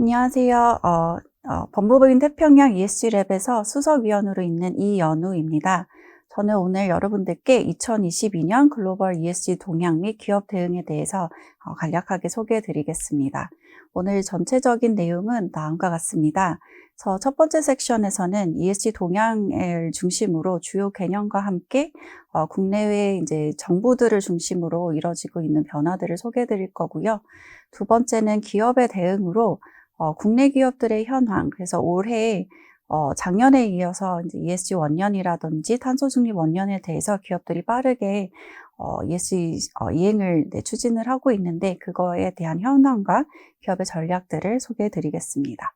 안녕하세요. 법무부인 태평양 ESG랩에서 수석위원으로 있는 이연우입니다. 저는 오늘 여러분들께 2022년 글로벌 ESG 동향 및 기업 대응에 대해서 간략하게 소개해 드리겠습니다. 오늘 전체적인 내용은 다음과 같습니다. 첫 번째 섹션에서는 ESG 동향을 중심으로 주요 개념과 함께 국내외 이제 정부들을 중심으로 이뤄지고 있는 변화들을 소개해 드릴 거고요. 두 번째는 기업의 대응으로 국내 기업들의 현황, 그래서 올해 작년에 이어서 이제 ESG 원년이라든지 탄소 중립 원년에 대해서 기업들이 빠르게 ESG 이행을 추진을 하고 있는데 그거에 대한 현황과 기업의 전략들을 소개해 드리겠습니다.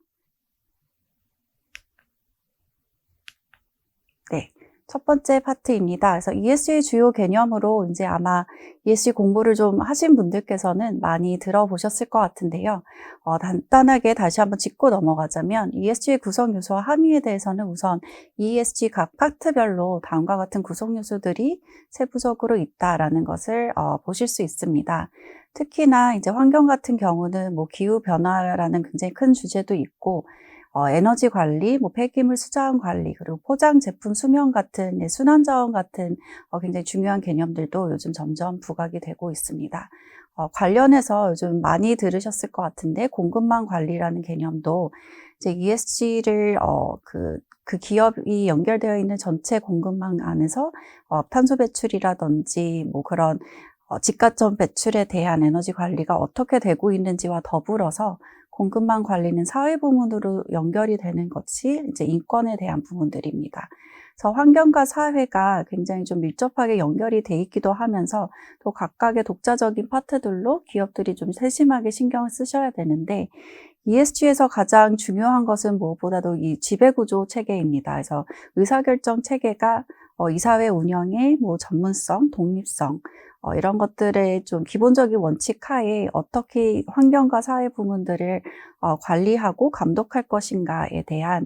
네. 첫 번째 파트입니다. 그래서 ESG 주요 개념으로 이제 아마 ESG 공부를 좀 하신 분들께서는 많이 들어보셨을 것 같은데요. 간단하게 다시 한번 짚고 넘어가자면 ESG의 구성 요소와 함의에 대해서는 우선 ESG 각 파트별로 다음과 같은 구성 요소들이 세부적으로 있다라는 것을 보실 수 있습니다. 특히나 이제 환경 같은 경우는 뭐 기후 변화라는 굉장히 큰 주제도 있고 에너지 관리, 폐기물 수자원 관리, 그리고 포장 제품 수명 같은 순환 자원 같은 굉장히 중요한 개념들도 요즘 점점 부각이 되고 있습니다. 관련해서 요즘 많이 들으셨을 것 같은데 공급망 관리라는 개념도 이제 ESG를 그 기업이 연결되어 있는 전체 공급망 안에서 탄소 배출이라든지 뭐 그런 집가점 배출에 대한 에너지 관리가 어떻게 되고 있는지와 더불어서 공급망 관리는 사회 부문으로 연결이 되는 것이 이제 인권에 대한 부분들입니다. 그래서 환경과 사회가 굉장히 좀 밀접하게 연결이 돼 있기도 하면서 또 각각의 독자적인 파트들로 기업들이 좀 세심하게 신경을 쓰셔야 되는데 ESG에서 가장 중요한 것은 무엇보다도 이 지배구조 체계입니다. 그래서 의사결정 체계가 이사회 운영의 뭐 전문성, 독립성, 이런 것들의 좀 기본적인 원칙 하에 어떻게 환경과 사회 부문들을 관리하고 감독할 것인가에 대한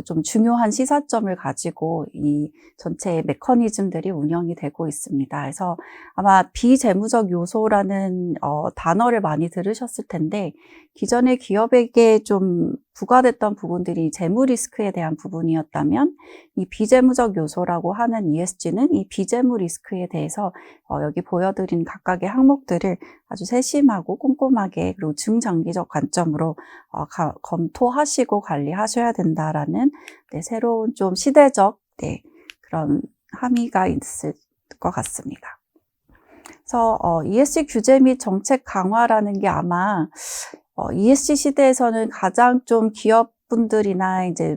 좀 중요한 시사점을 가지고 이 전체 메커니즘들이 운영이 되고 있습니다. 그래서 아마 비재무적 요소라는 단어를 많이 들으셨을 텐데 기존의 기업에게 좀 부과됐던 부분들이 재무 리스크에 대한 부분이었다면 이 비재무적 요소라고 하는 ESG는 이 비재무 리스크에 대해서 여기 보여드린 각각의 항목들을 아주 세심하고 꼼꼼하게 그리고 중장기적 관점으로 검토하시고 관리하셔야 된다라는 새로운 좀 시대적 그런 함의가 있을 것 같습니다. 그래서 ESG 규제 및 정책 강화라는 게 아마 ESG 시대에서는 가장 좀 기업분들이나 이제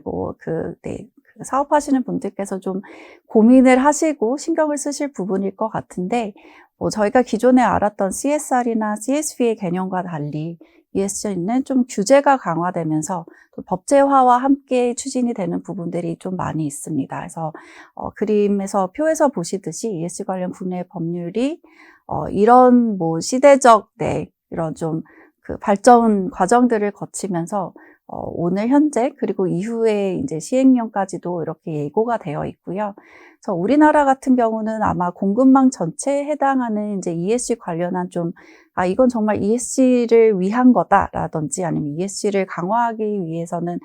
사업하시는 분들께서 좀 고민을 하시고 신경을 쓰실 부분일 것 같은데 저희가 기존에 알았던 CSR이나 CSV의 개념과 달리 ESG는 좀 규제가 강화되면서 또 법제화와 함께 추진이 되는 부분들이 좀 많이 있습니다. 그래서 그림에서 표에서 보시듯이 ESG 관련 국내 법률이 이런 뭐 시대적 이런 좀 그 발전 과정들을 거치면서 오늘 현재 그리고 이후에 이제 시행령까지도 이렇게 예고가 되어 있고요. 그래서 우리나라 같은 경우는 아마 공급망 전체에 해당하는 이제 ESG 관련한 이건 정말 ESG를 위한 거다라든지 아니면 ESG를 강화하기 위해서는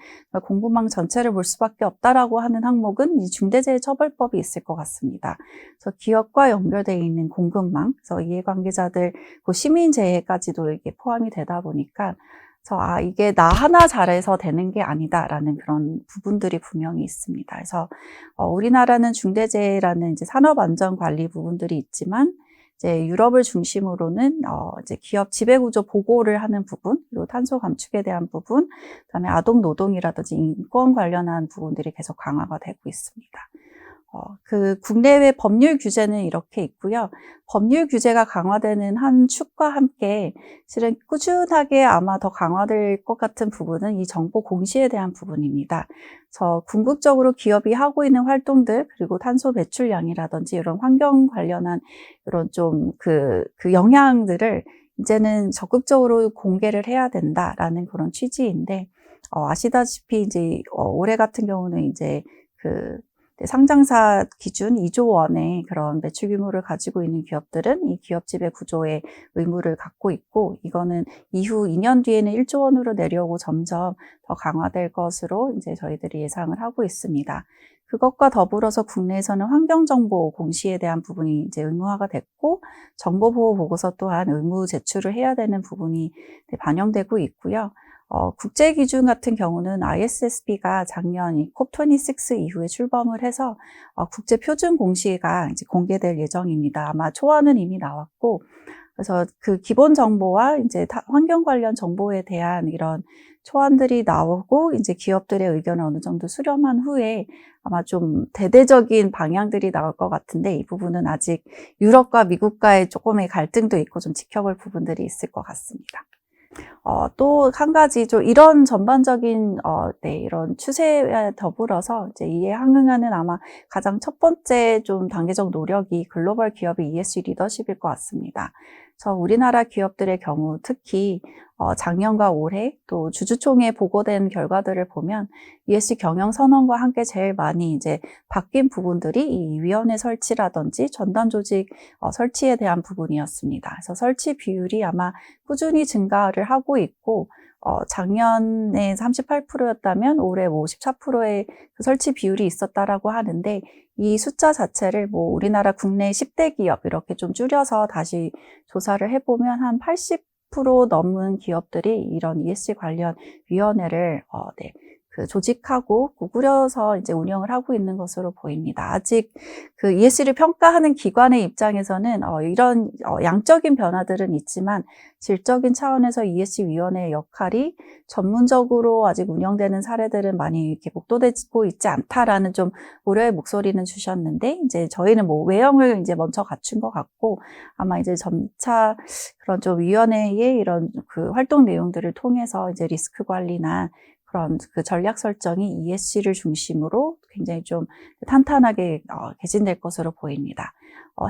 공급망 전체를 볼 수밖에 없다라고 하는 항목은 이 중대재해처벌법이 있을 것 같습니다. 그래서 기업과 연결되어 있는 공급망, 그래서 이해관계자들, 시민재해까지도 이게 포함이 되다 보니까 그래서 이게 나 하나 잘해서 되는 게 아니다라는 그런 부분들이 분명히 있습니다. 그래서 우리나라는 중대재해라는 이제 산업안전관리 부분들이 있지만 이제 유럽을 중심으로는 이제 기업 지배구조 보고를 하는 부분, 그리고 탄소 감축에 대한 부분, 그다음에 아동 노동이라든지 인권 관련한 부분들이 계속 강화가 되고 있습니다. 그 국내외 법률 규제는 이렇게 있고요. 법률 규제가 강화되는 한 축과 함께 실은 꾸준하게 아마 더 강화될 것 같은 부분은 이 정보 공시에 대한 부분입니다. 그래서 궁극적으로 기업이 하고 있는 활동들 그리고 탄소 배출량이라든지 이런 환경 관련한 이런 좀 그 영향들을 이제는 적극적으로 공개를 해야 된다라는 그런 취지인데 아시다시피 이제 올해 같은 경우는 이제 상장사 기준 2조 원의 그런 매출 규모를 가지고 있는 기업들은 이 기업 지배 구조의 의무를 갖고 있고, 이거는 이후 2년 뒤에는 1조 원으로 내려오고 점점 더 강화될 것으로 이제 저희들이 예상을 하고 있습니다. 그것과 더불어서 국내에서는 환경정보 공시에 대한 부분이 이제 의무화가 됐고, 정보보호 보고서 또한 의무 제출을 해야 되는 부분이 반영되고 있고요. 국제 기준 같은 경우는 ISSB가 작년 이 COP26 이후에 출범을 해서 국제 표준 공시가 이제 공개될 예정입니다. 아마 초안은 이미 나왔고, 그래서 그 기본 정보와 이제 환경 관련 정보에 대한 이런 초안들이 나오고, 이제 기업들의 의견을 어느 정도 수렴한 후에 아마 좀 대대적인 방향들이 나올 것 같은데, 이 부분은 아직 유럽과 미국과의 조금의 갈등도 있고 좀 지켜볼 부분들이 있을 것 같습니다. 또 한 가지 좀 이런 전반적인 이런 추세에 더불어서 이제 이에 항응하는 아마 가장 첫 번째 좀 단계적 노력이 글로벌 기업의 ESG 리더십일 것 같습니다. 그래서 우리나라 기업들의 경우 특히 작년과 올해 또 주주총회에 보고된 결과들을 보면 ESG 경영 선언과 함께 제일 많이 이제 바뀐 부분들이 이 위원회 설치라든지 전담 조직 설치에 대한 부분이었습니다. 그래서 설치 비율이 아마 꾸준히 증가를 하고 있고, 작년에 38%였다면 올해 54%의 그 설치 비율이 있었다라고 하는데, 이 숫자 자체를 뭐 우리나라 국내 10대 기업 이렇게 좀 줄여서 다시 조사를 해보면 한 80% 넘는 기업들이 이런 ESG 관련 위원회를 그 조직하고 꾸려서 이제 운영을 하고 있는 것으로 보입니다. 아직 그 ESG를 평가하는 기관의 입장에서는 이런 양적인 변화들은 있지만 질적인 차원에서 ESG 위원회의 역할이 전문적으로 아직 운영되는 사례들은 많이 이렇게 목도되고 있지 않다라는 좀 우려의 목소리는 주셨는데, 이제 저희는 뭐 외형을 이제 먼저 갖춘 것 같고, 아마 이제 점차 그런 좀 위원회의 이런 그 활동 내용들을 통해서 이제 리스크 관리나 그런 그 전략 설정이 ESG를 중심으로 굉장히 좀 탄탄하게 개진될 것으로 보입니다.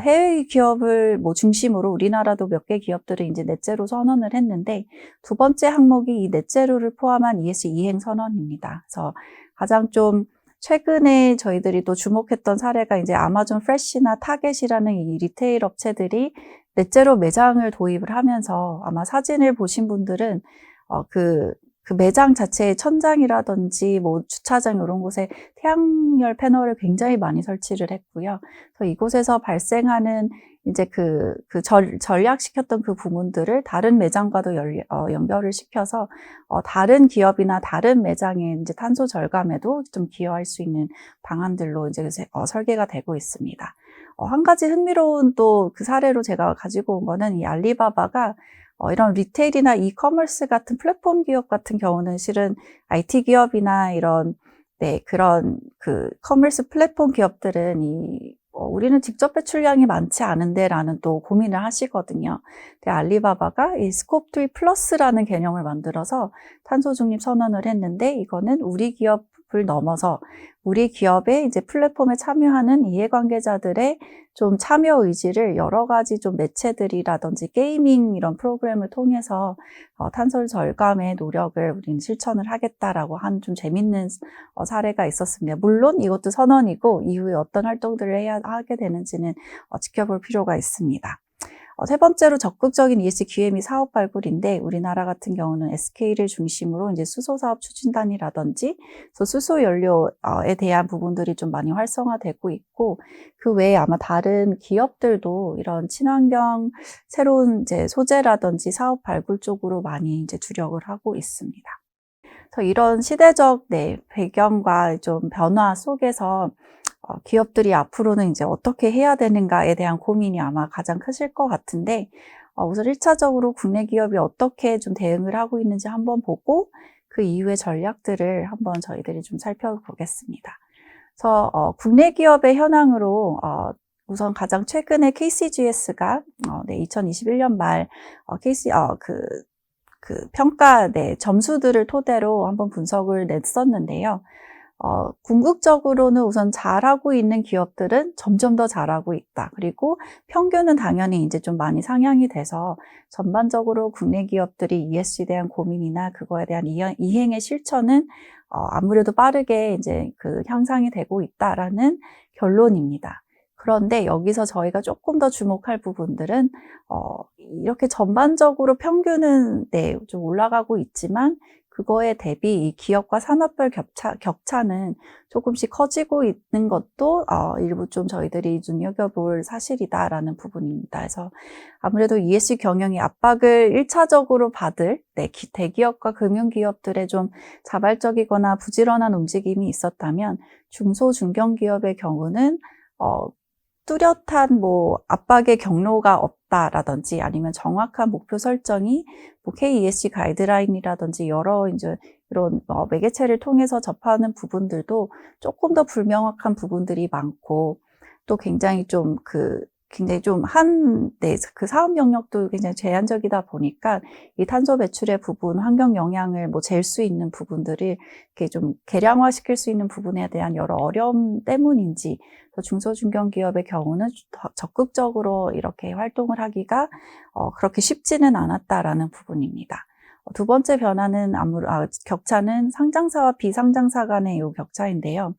해외 기업을 뭐 중심으로 우리나라도 몇 개 기업들은 이제 넷제로 선언을 했는데, 두 번째 항목이 이 넷제로를 포함한 ESG 이행 선언입니다. 그래서 가장 좀 최근에 저희들이 또 주목했던 사례가 이제 아마존 프레시나 타겟이라는 이 리테일 업체들이 넷제로 매장을 도입을 하면서, 아마 사진을 보신 분들은 그 매장 자체의 천장이라든지 뭐 주차장 이런 곳에 태양열 패널을 굉장히 많이 설치를 했고요. 그래서 이곳에서 발생하는 이제 전략시켰던 그 부분들을 다른 매장과도 연결을 시켜서 다른 기업이나 다른 매장의 이제 탄소 절감에도 좀 기여할 수 있는 방안들로 이제 설계가 되고 있습니다. 한 가지 흥미로운 또 그 사례로 제가 가지고 온 거는 이 알리바바가 이런 리테일이나 이커머스 같은 플랫폼 기업 같은 경우는 실은 IT 기업이나 이런 그런 그 커머스 플랫폼 기업들은 우리는 직접 배출량이 많지 않은데라는 또 고민을 하시거든요. 근데 알리바바가 이 스코프 3 플러스라는 개념을 만들어서 탄소 중립 선언을 했는데, 이거는 우리 기업을 넘어서 우리 기업의 이제 플랫폼에 참여하는 이해관계자들의 좀 참여 의지를 여러 가지 좀 매체들이라든지 게이밍 이런 프로그램을 통해서 탄소 절감의 노력을 우리는 실천을 하겠다라고 한 좀 재밌는 사례가 있었습니다. 물론 이것도 선언이고 이후에 어떤 활동들을 하게 되는지는 지켜볼 필요가 있습니다. 세 번째로 적극적인 ESG 기회 및 사업 발굴인데, 우리나라 같은 경우는 SK를 중심으로 이제 수소 사업 추진단이라든지 수소 연료에 대한 부분들이 좀 많이 활성화되고 있고, 그 외에 아마 다른 기업들도 이런 친환경 새로운 이제 소재라든지 사업 발굴 쪽으로 많이 이제 주력을 하고 있습니다. 그래서 이런 시대적 배경과 좀 변화 속에서 기업들이 앞으로는 이제 어떻게 해야 되는가에 대한 고민이 아마 가장 크실 것 같은데, 우선 1차적으로 국내 기업이 어떻게 좀 대응을 하고 있는지 한번 보고, 그 이후의 전략들을 한번 저희들이 좀 살펴보겠습니다. 그래서 국내 기업의 현황으로 우선 가장 최근에 KCGS가 2021년 말 평가 점수들을 토대로 한번 분석을 냈었는데요. 궁극적으로는 우선 잘하고 있는 기업들은 점점 더 잘하고 있다. 그리고 평균은 당연히 이제 좀 많이 상향이 돼서 전반적으로 국내 기업들이 ESG에 대한 고민이나 그거에 대한 이행의 실천은 아무래도 빠르게 이제 그 향상이 되고 있다라는 결론입니다. 그런데 여기서 저희가 조금 더 주목할 부분들은 이렇게 전반적으로 평균은 네, 좀 올라가고 있지만 그거에 대비 이 기업과 산업별 격차는 조금씩 커지고 있는 것도 일부 좀 저희들이 눈여겨볼 사실이다라는 부분입니다. 그래서 아무래도 ESG 경영이 압박을 1차적으로 받을 대기업과 금융기업들의 좀 자발적이거나 부지런한 움직임이 있었다면 중소 중견기업의 경우는 뚜렷한 뭐 압박의 경로가 없다라든지 아니면 정확한 목표 설정이 뭐 KESG 가이드라인이라든지 여러 이제 이런 매개체를 통해서 접하는 부분들도 조금 더 불명확한 부분들이 많고 또 굉장히 좀 그 사업 영역도 굉장히 제한적이다 보니까 이 탄소 배출의 부분, 환경 영향을 뭐 잴 수 있는 부분들을 이렇게 좀 계량화시킬 수 있는 부분에 대한 여러 어려움 때문인지 중소중견기업의 경우는 더 적극적으로 이렇게 활동을 하기가 그렇게 쉽지는 않았다라는 부분입니다. 두 번째 변화는 격차는 상장사와 비상장사 간의 이 격차인데요.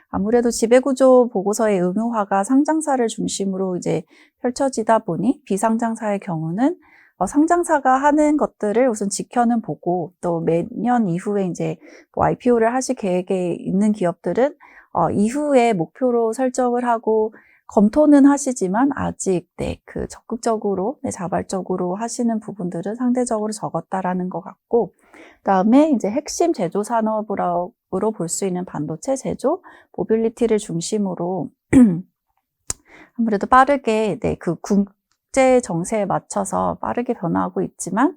아무래도 지배구조 보고서의 의무화가 상장사를 중심으로 이제 펼쳐지다 보니 비상장사의 경우는 상장사가 하는 것들을 우선 지켜는 보고 또 매년 이후에 이제 IPO를 하실 계획에 있는 기업들은 이후에 목표로 설정을 하고 검토는 하시지만 아직 그 적극적으로 자발적으로 하시는 부분들은 상대적으로 적었다라는 것 같고, 그다음에 이제 핵심 제조 산업으로 볼 수 있는 반도체 제조, 모빌리티를 중심으로 아무래도 빠르게 그 국제 정세에 맞춰서 빠르게 변화하고 있지만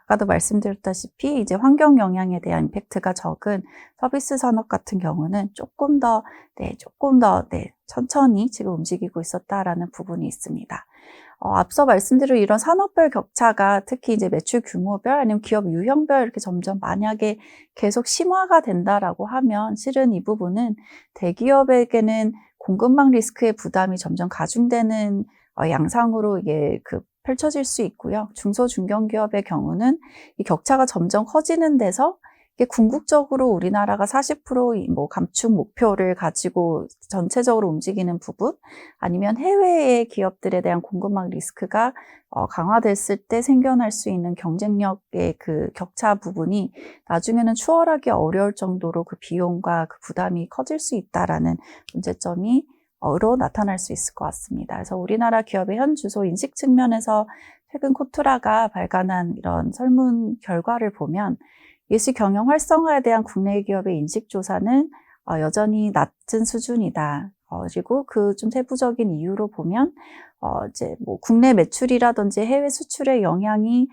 아까도 말씀드렸다시피 이제 환경 영향에 대한 임팩트가 적은 서비스 산업 같은 경우는 조금 더 천천히 지금 움직이고 있었다라는 부분이 있습니다. 앞서 말씀드린 이런 산업별 격차가 특히 이제 매출 규모별 아니면 기업 유형별 이렇게 점점 만약에 계속 심화가 된다라고 하면 실은 이 부분은 대기업에게는 공급망 리스크의 부담이 점점 가중되는 양상으로 이게 펼쳐질 수 있고요. 중소중견기업의 경우는 이 격차가 점점 커지는 데서 이게 궁극적으로 우리나라가 40% 뭐 감축 목표를 가지고 전체적으로 움직이는 부분, 아니면 해외의 기업들에 대한 공급망 리스크가 강화됐을 때 생겨날 수 있는 경쟁력의 그 격차 부분이 나중에는 추월하기 어려울 정도로 그 비용과 그 부담이 커질 수 있다라는 문제점이 으로 나타날 수 있을 것 같습니다. 그래서 우리나라 기업의 현 주소 인식 측면에서 최근 코투라가 발간한 이런 설문 결과를 보면 ESG 경영 활성화에 대한 국내 기업의 인식 조사는 여전히 낮은 수준이다. 그리고 그 좀 세부적인 이유로 보면 이제 뭐 국내 매출이라든지 해외 수출의 영향이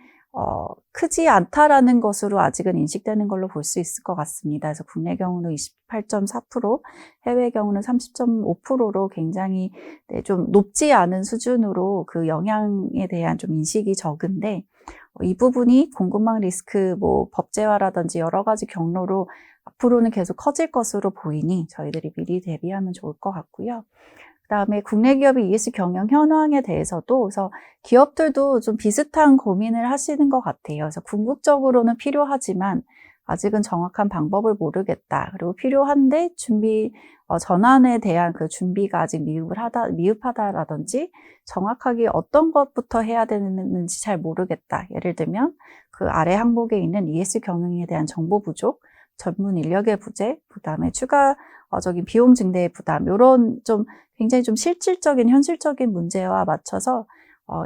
크지 않다라는 것으로 아직은 인식되는 걸로 볼 수 있을 것 같습니다. 그래서 국내 경우는 28.4%, 해외 경우는 30.5%로 굉장히 좀 높지 않은 수준으로 그 영향에 대한 좀 인식이 적은데, 이 부분이 공급망 리스크, 뭐 법제화라든지 여러 가지 경로로 앞으로는 계속 커질 것으로 보이니 저희들이 미리 대비하면 좋을 것 같고요. 그다음에 국내 기업의 ESG 경영 현황에 대해서도 그래서 기업들도 좀 비슷한 고민을 하시는 것 같아요. 그래서 궁극적으로는 필요하지만 아직은 정확한 방법을 모르겠다. 그리고 필요한데 전환에 대한 그 준비가 아직 미흡하다라든지 정확하게 어떤 것부터 해야 되는지 잘 모르겠다. 예를 들면 그 아래 항목에 있는 ESG 경영에 대한 정보 부족, 전문 인력의 부재, 그다음에 추가적인 비용 증대의 부담, 이런 좀 굉장히 좀 실질적인 현실적인 문제와 맞춰서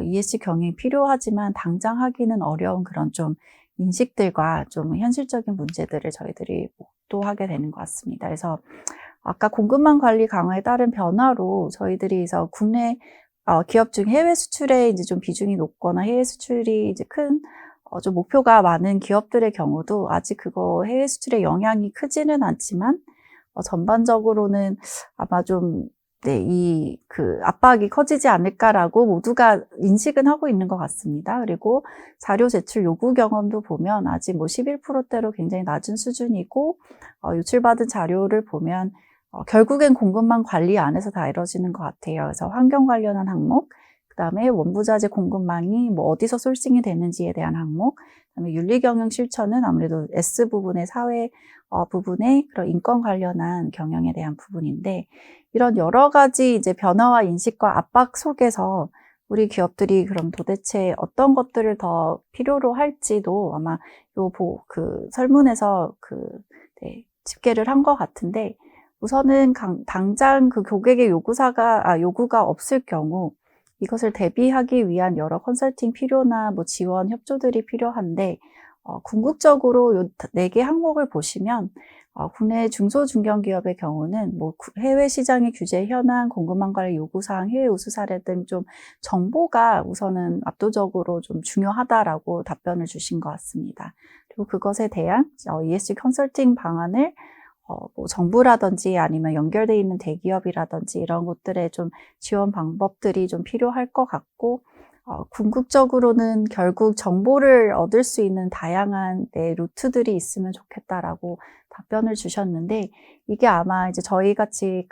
ESG 경영이 필요하지만 당장 하기는 어려운 그런 좀 인식들과 좀 현실적인 문제들을 저희들이 목도하게 되는 것 같습니다. 그래서 아까 공급망 관리 강화에 따른 변화로 저희들이 그래서 국내 기업 중 해외 수출에 이제 좀 비중이 높거나 해외 수출이 이제 큰 좀 목표가 많은 기업들의 경우도 아직 그거 해외 수출의 영향이 크지는 않지만 전반적으로는 아마 좀 그 압박이 커지지 않을까라고 모두가 인식은 하고 있는 것 같습니다. 그리고 자료 제출 요구 경험도 보면 아직 뭐 11%대로 굉장히 낮은 수준이고, 유출받은 자료를 보면 결국엔 공급망 관리 안에서 다 이루어지는 것 같아요. 그래서 환경 관련한 항목, 그다음에 원부자재 공급망이 뭐 어디서 소싱이 되는지에 대한 항목, 그다음에 윤리경영 실천은 아무래도 S 부분의 사회 부분의 그런 인권 관련한 경영에 대한 부분인데, 이런 여러 가지 이제 변화와 인식과 압박 속에서 우리 기업들이 그럼 도대체 어떤 것들을 더 필요로 할지도 아마 그 설문에서 집계를 한 것 같은데, 우선은 당장 그 고객의 요구가 없을 경우 이것을 대비하기 위한 여러 컨설팅 필요나 뭐 지원 협조들이 필요한데, 궁극적으로 요 4개 항목을 보시면 국내 중소중견기업의 경우는 뭐 해외 시장의 규제 현황, 공급망 관리 요구사항, 해외 우수 사례 등 좀 정보가 우선은 압도적으로 좀 중요하다라고 답변을 주신 것 같습니다. 그리고 그것에 대한 ESG 컨설팅 방안을 뭐 정부라든지 아니면 연결되어 있는 대기업이라든지 이런 곳들의 좀 지원 방법들이 좀 필요할 것 같고, 궁극적으로는 결국 정보를 얻을 수 있는 다양한 루트들이 있으면 좋겠다라고 답변을 주셨는데, 이게 아마 이제 저희 같이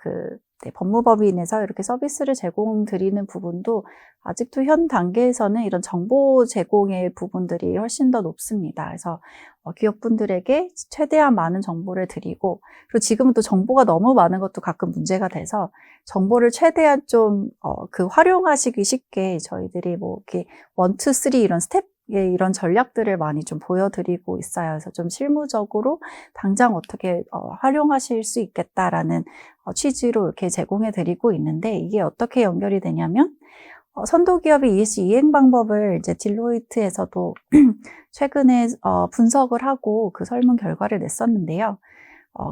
법무법인에서 이렇게 서비스를 제공드리는 부분도 아직도 현 단계에서는 이런 정보 제공의 부분들이 훨씬 더 높습니다. 그래서 기업분들에게 최대한 많은 정보를 드리고, 그리고 지금은 또 정보가 너무 많은 것도 가끔 문제가 돼서 정보를 최대한 좀 활용하시기 쉽게 저희들이 뭐 이렇게 1, 2, 3 이런 스텝 이런 전략들을 많이 좀 보여드리고 있어요. 그래서 좀 실무적으로 당장 어떻게 활용하실 수 있겠다라는 취지로 이렇게 제공해드리고 있는데, 이게 어떻게 연결이 되냐면, 선도기업의 ESG 이행 방법을 이제 딜로이트에서도 최근에 분석을 하고 그 설문 결과를 냈었는데요.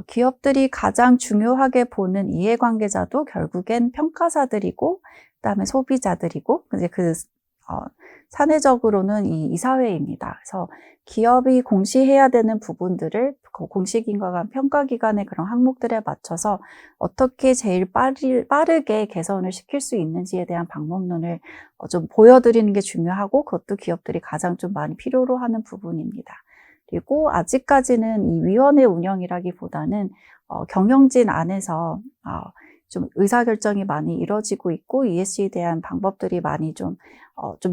기업들이 가장 중요하게 보는 이해관계자도 결국엔 평가사들이고, 그다음에 소비자들이고, 이제 사내적으로는 이 이사회입니다. 그래서 기업이 공시해야 되는 부분들을 공시기관, 평가기관의 그런 항목들에 맞춰서 어떻게 제일 빠르게 개선을 시킬 수 있는지에 대한 방법론을 좀 보여드리는 게 중요하고, 그것도 기업들이 가장 좀 많이 필요로 하는 부분입니다. 그리고 아직까지는 이 위원회 운영이라기보다는 경영진 안에서 좀 의사결정이 많이 이루어지고 있고, ESG에 대한 방법들이 많이 좀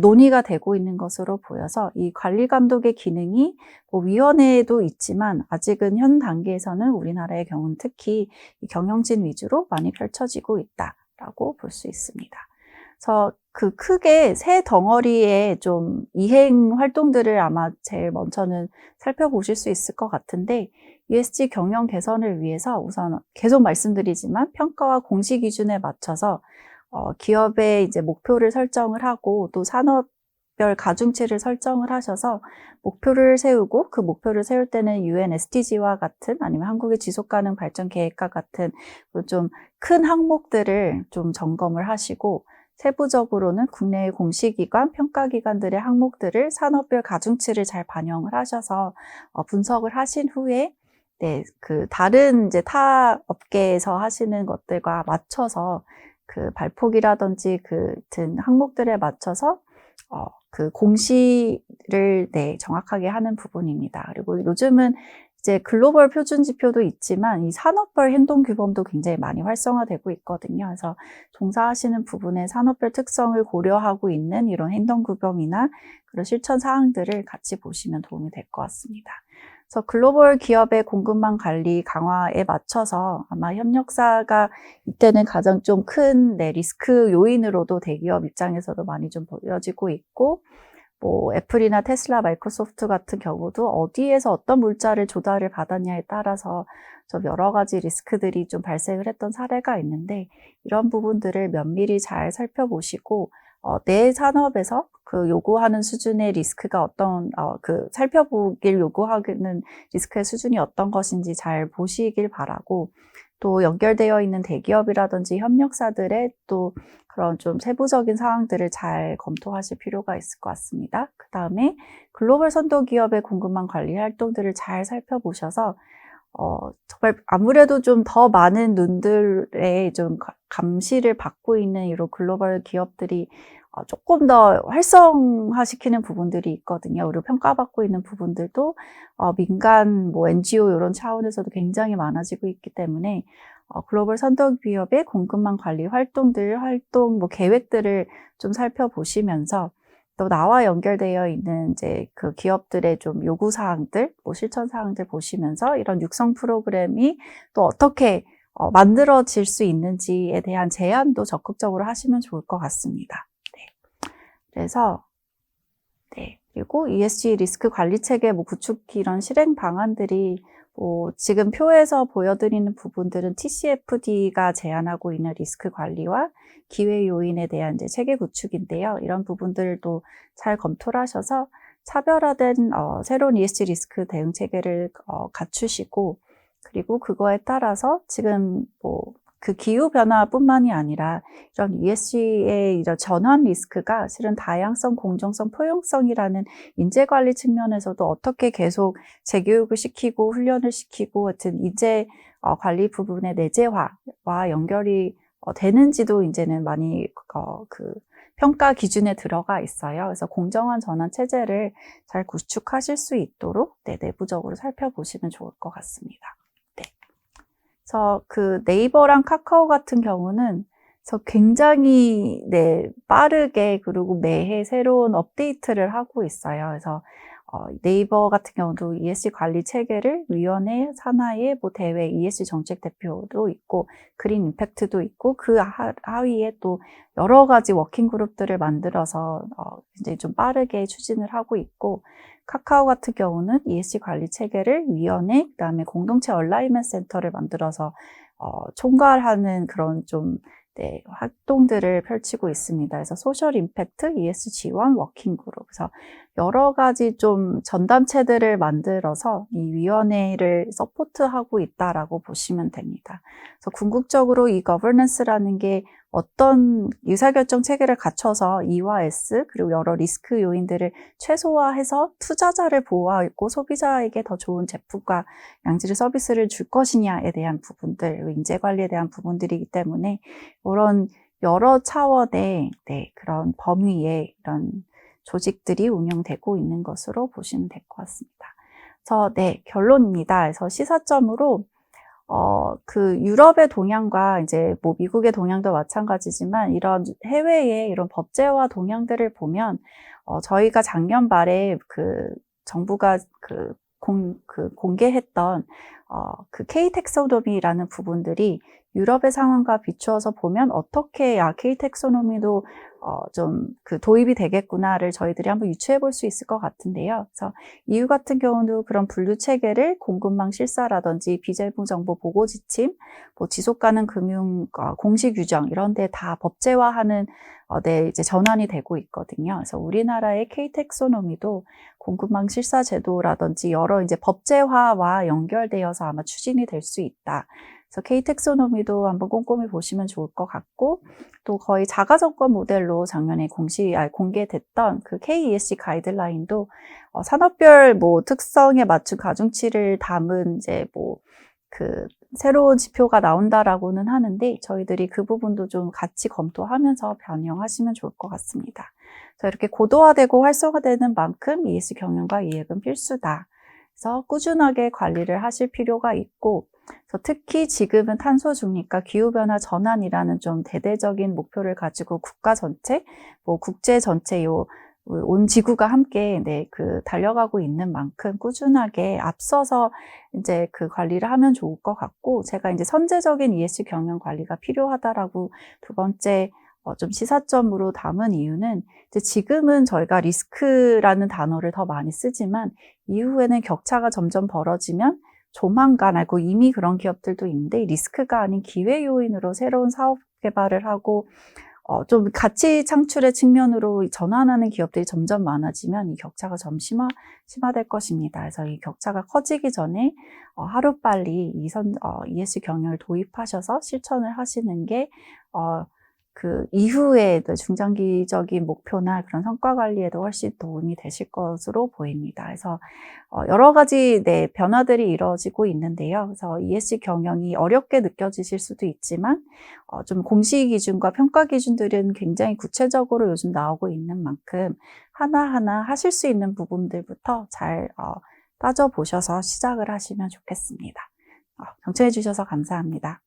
논의가 되고 있는 것으로 보여서, 이 관리감독의 기능이 뭐 위원회에도 있지만 아직은 현 단계에서는 우리나라의 경우는 특히 이 경영진 위주로 많이 펼쳐지고 있다라고 볼 수 있습니다. 그래서 크게 세 덩어리의 좀 이행 활동들을 아마 제일 먼저는 살펴보실 수 있을 것 같은데, ESG 경영 개선을 위해서 우선 계속 말씀드리지만 평가와 공시 기준에 맞춰서 기업의 이제 목표를 설정을 하고, 또 산업별 가중치를 설정을 하셔서 목표를 세우고, 그 목표를 세울 때는 UN SDG와 같은, 아니면 한국의 지속가능 발전 계획과 같은 좀 큰 항목들을 좀 점검을 하시고, 세부적으로는 국내의 공시기관, 평가기관들의 항목들을 산업별 가중치를 잘 반영을 하셔서 분석을 하신 후에 다른 이제 타 업계에서 하시는 것들과 맞춰서 그 발폭이라든지 같은 항목들에 맞춰서 그 공시를 정확하게 하는 부분입니다. 그리고 요즘은 이제 글로벌 표준 지표도 있지만 이 산업별 행동 규범도 굉장히 많이 활성화되고 있거든요. 그래서 종사하시는 부분의 산업별 특성을 고려하고 있는 이런 행동 규범이나 그런 실천 사항들을 같이 보시면 도움이 될 것 같습니다. 그래서 글로벌 기업의 공급망 관리 강화에 맞춰서 아마 협력사가 이때는 가장 좀 큰 리스크 요인으로도 대기업 입장에서도 많이 좀 보여지고 있고, 뭐 애플이나 테슬라, 마이크로소프트 같은 경우도 어디에서 어떤 물자를 조달을 받았냐에 따라서 좀 여러 가지 리스크들이 좀 발생을 했던 사례가 있는데, 이런 부분들을 면밀히 잘 살펴보시고 내 산업에서 그 요구하는 수준의 리스크가 살펴보길 요구하는 리스크의 수준이 어떤 것인지 잘 보시길 바라고, 또 연결되어 있는 대기업이라든지 협력사들의 또 그런 좀 세부적인 사항들을 잘 검토하실 필요가 있을 것 같습니다. 그 다음에 글로벌 선도 기업의 공급망 관리 활동들을 잘 살펴보셔서 정말 아무래도 좀 더 많은 눈들의 좀 감시를 받고 있는 이런 글로벌 기업들이 조금 더 활성화시키는 부분들이 있거든요. 우리 평가받고 있는 부분들도 민간 뭐 NGO 이런 차원에서도 굉장히 많아지고 있기 때문에 글로벌 선도기업의 공급망 관리 활동 뭐 계획들을 좀 살펴보시면서 또 나와 연결되어 있는 이제 그 기업들의 좀 요구 사항들, 뭐 실천 사항들 보시면서 이런 육성 프로그램이 또 어떻게 만들어질 수 있는지에 대한 제안도 적극적으로 하시면 좋을 것 같습니다. 네. 그래서 그리고 ESG 리스크 관리 체계 뭐 구축 이런 실행 방안들이 뭐 지금 표에서 보여드리는 부분들은 TCFD가 제안하고 있는 리스크 관리와 기회 요인에 대한 이제 체계 구축인데요. 이런 부분들도 잘 검토를 하셔서 차별화된 새로운 ESG 리스크 대응 체계를 갖추시고, 그리고 그거에 따라서 지금 뭐 그 기후변화뿐만이 아니라 이런 ESG의 이런 전환 리스크가 실은 다양성, 공정성, 포용성이라는 인재관리 측면에서도 어떻게 계속 재교육을 시키고 훈련을 시키고 하여튼 인재 관리 부분의 내재화와 연결이 되는지도 이제는 많이 그 평가 기준에 들어가 있어요. 그래서 공정한 전환 체제를 잘 구축하실 수 있도록 내부적으로 살펴보시면 좋을 것 같습니다. 그래서 그 네이버랑 카카오 같은 경우는 굉장히 빠르게 그리고 매해 새로운 업데이트를 하고 있어요. 그래서 네이버 같은 경우도 ESG 관리 체계를 위원회 산하의 뭐 대회 ESG 정책 대표도 있고 그린 임팩트도 있고 그 하위에 또 여러 가지 워킹 그룹들을 만들어서 이제 좀 빠르게 추진을 하고 있고, 카카오 같은 경우는 ESG 관리 체계를 위원회, 그다음에 공동체 얼라이먼트 센터를 만들어서 총괄하는 그런 좀 활동들을 펼치고 있습니다. 그래서 소셜 임팩트, ESG 지원, 워킹 그룹. 그래서 여러 가지 좀 전담체들을 만들어서 이 위원회를 서포트하고 있다라고 보시면 됩니다. 그래서 궁극적으로 이 거버넌스라는 게 어떤 의사결정 체계를 갖춰서 E와 S 그리고 여러 리스크 요인들을 최소화해서 투자자를 보호하고 소비자에게 더 좋은 제품과 양질의 서비스를 줄 것이냐에 대한 부분들, 인재 관리에 대한 부분들이기 때문에 이런 여러 차원의 그런 범위의 이런 조직들이 운영되고 있는 것으로 보시면 될 것 같습니다. 그래서 결론입니다. 그래서 시사점으로 그 유럽의 동향과 이제 뭐 미국의 동향도 마찬가지지만 이런 해외의 이런 법제화 동향들을 보면 저희가 작년 말에 그 정부가 공개했던 그 K 텍소노미라는 부분들이 유럽의 상황과 비추어서 보면 어떻게 K 텍소노미도 좀 그 도입이 되겠구나를 저희들이 한번 유추해 볼 수 있을 것 같은데요. 그래서 EU 같은 경우도 그런 분류 체계를 공급망 실사라든지 비재무 정보 보고 지침, 뭐 지속 가능 금융 공시 규정 이런 데 다 법제화하는 이제 전환이 되고 있거든요. 그래서 우리나라의 K 텍소노미도 공급망 실사 제도라든지 여러 이제 법제화와 연결되어서 아마 추진이 될 수 있다. 그래서 K 텍소노미도 한번 꼼꼼히 보시면 좋을 것 같고, 또 거의 자가점검 모델로 작년에 공개됐던 그 KESG 가이드라인도 산업별 뭐 특성에 맞춘 가중치를 담은 이제 뭐 그 새로운 지표가 나온다라고는 하는데 저희들이 그 부분도 좀 같이 검토하면서 변형하시면 좋을 것 같습니다. 그래서 이렇게 고도화되고 활성화되는 만큼 ESG 경영과 이해은 필수다. 그래서 꾸준하게 관리를 하실 필요가 있고, 그래서 특히 지금은 탄소 중립과 기후변화 전환이라는 좀 대대적인 목표를 가지고 국가 전체, 뭐 국제 전체 온 지구가 함께 달려가고 있는 만큼 꾸준하게 앞서서 이제 그 관리를 하면 좋을 것 같고, 제가 이제 선제적인 ESG 경영 관리가 필요하다라고 두 번째 좀 시사점으로 담은 이유는 이제 지금은 저희가 리스크라는 단어를 더 많이 쓰지만 이후에는 격차가 점점 벌어지면 조만간 알고 이미 그런 기업들도 있는데 심리스크가 아닌 기회 요인으로 새로운 사업 개발을 하고 좀 가치 창출의 측면으로 전환하는 기업들이 점점 많아지면 이 격차가 좀 심화될 것입니다. 그래서 이 격차가 커지기 전에 하루빨리 ESG 경영을 도입하셔서 실천을 하시는 게 그 이후에 중장기적인 목표나 그런 성과 관리에도 훨씬 도움이 되실 것으로 보입니다. 그래서 여러 가지 변화들이 이루어지고 있는데요. 그래서 ESG 경영이 어렵게 느껴지실 수도 있지만 좀 공시 기준과 평가 기준들은 굉장히 구체적으로 요즘 나오고 있는 만큼 하나하나 하실 수 있는 부분들부터 잘 따져 보셔서 시작을 하시면 좋겠습니다. 경청해 주셔서 감사합니다.